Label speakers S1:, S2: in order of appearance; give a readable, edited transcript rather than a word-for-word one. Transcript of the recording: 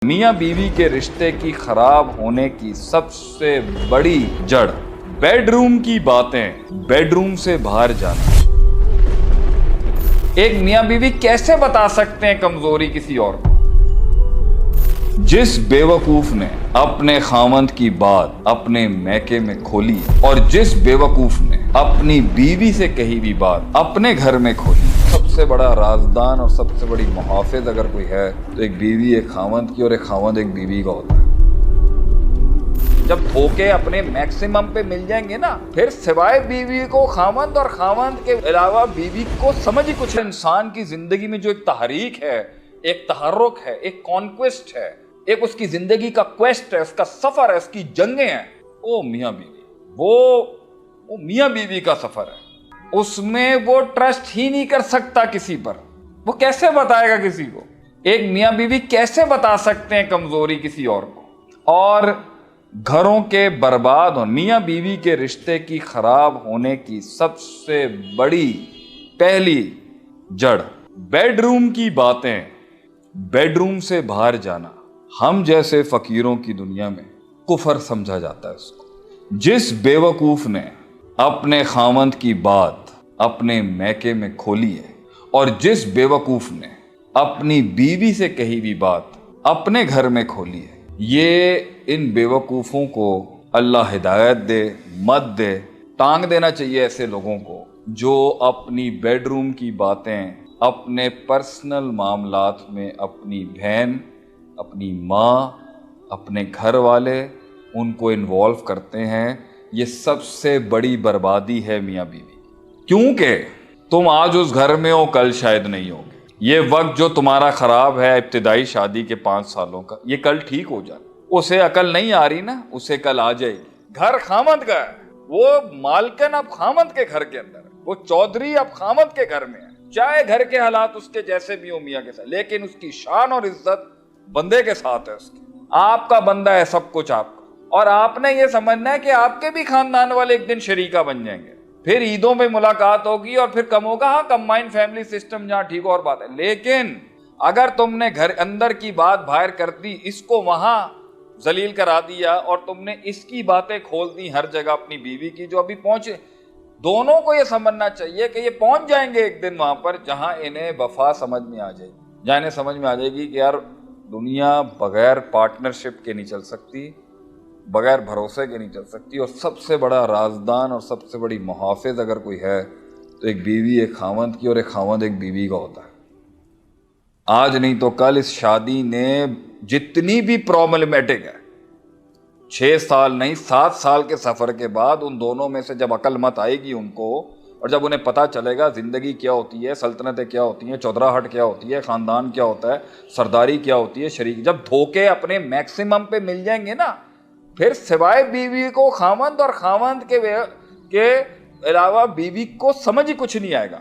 S1: मियाँ बीवी के रिश्ते की खराब होने की सबसे बड़ी जड़ बेडरूम की बातें, बेडरूम से बाहर जाना। एक मियाँ बीवी कैसे बता सकते हैं कमजोरी किसी और को? जिस बेवकूफ ने अपने खामंद की बात अपने मैके में खोली और जिस बेवकूफ ने अपनी बीवी से कही भी बात अपने घर में खोली, सबसे बड़ा राजदान और सबसे बड़ी मुहाफिज अगर कोई है तो एक बीवी एक खामंद की और एक खामंद एक बीवी का होता है। जब धोखे अपने मैक्सिमम पे मिल जाएंगे ना, फिर सिवाय बीवी को खामंद और खामंद के अलावा बीवी को समझ ही कुछ। इंसान की जिंदगी में जो एक तहरीक है, एक तहर्रुक है, एक कॉन्क्वेस्ट है, एक उसकी जिंदगी का क्वेस्ट है, उसका सफर है, उसकी जंगें हैं, वो मियाँ बीवी, वो मियाँ बीवी का सफर है। उसमें वो ट्रस्ट ही नहीं कर सकता किसी पर। वो कैसे बताएगा किसी को? एक मियाँ बीवी कैसे बता सकते हैं कमजोरी किसी और को? और घरों के बर्बाद और मियाँ बीवी के रिश्ते की खराब होने की सबसे बड़ी पहली जड़ बेडरूम की बातें, बेडरूम से बाहर जाना। हम जैसे फकीरों की दुनिया में कुफर समझा जाता है उसको। जिस बेवकूफ ने अपने खामंद की बात अपने मैके में खोली है और जिस बेवकूफ ने अपनी बीवी से कही भी बात अपने घर में खोली है, ये इन बेवकूफ़ों को अल्लाह हिदायत दे, मत दे। टांग देना चाहिए ऐसे लोगों को जो अपनी बेडरूम की बातें अपने पर्सनल मामलात में अपनी बहन, अपनी माँ, अपने घर वाले उनको इन्वॉल्व करते हैं। ये सबसे बड़ी बर्बादी है मियाँ बीवी, क्योंकि तुम आज उस घर में हो, कल शायद नहीं होगे। ये वक्त जो तुम्हारा खराब है इब्तिदाई शादी के 5 सालों का, ये कल ठीक हो जाए। उसे अकल नहीं आ रही ना, उसे कल आ जाएगी। घर खामंद का है, वो मालकिन अब खामंद के घर के अंदर है, वो चौधरी अब खामंद के घर में है। चाहे घर के हालात उसके जैसे भी हो मियाँ के साथ, लेकिन उसकी शान और इज्जत बंदे के साथ है। उसकी आपका बंदा है सब कुछ आपका, और आपने ये समझना है कि आपके भी खानदान वाले एक दिन शरीका बन जाएंगे। फिर ईदों में मुलाकात होगी और फिर कम होगा। हाँ, कंबाइंड फैमिली सिस्टम जहाँ ठीक हो और बात है, लेकिन अगर तुमने घर अंदर की बात बाहर कर दी, इसको वहां जलील करा दिया और तुमने इसकी बातें खोल दी हर जगह अपनी बीवी की, जो अभी पहुंचे, दोनों को ये समझना चाहिए कि ये पहुंच जाएंगे एक दिन वहां पर जहां इन्हें वफा समझ में आ जाएगी, जहां इन्हें समझ में आ जाएगी कि यार दुनिया बगैर पार्टनरशिप के नहीं चल सकती, बगैर भरोसे के नहीं चल सकती। और सबसे बड़ा राजदान और सबसे बड़ी मुहाफिज अगर कोई है तो एक बीवी एक खामंद की और एक खामंद एक बीवी का होता है। आज नहीं तो कल इस शादी ने जितनी भी प्रॉब्लमेटिक है, 6 साल नहीं 7 साल के सफर के बाद उन दोनों में से जब अकल मत आएगी उनको, और जब उन्हें पता चलेगा जिंदगी क्या होती है, सल्तनतें क्या होती हैं, चौधराहट क्या होती है, खानदान क्या होता है, सरदारी क्या होती है, शरीक, जब धोखे अपने मैक्सिमम पे मिल जाएंगे ना, फिर सिवाय बीवी को खामंद और खामंद के अलावा बीवी को समझ ही कुछ नहीं आएगा।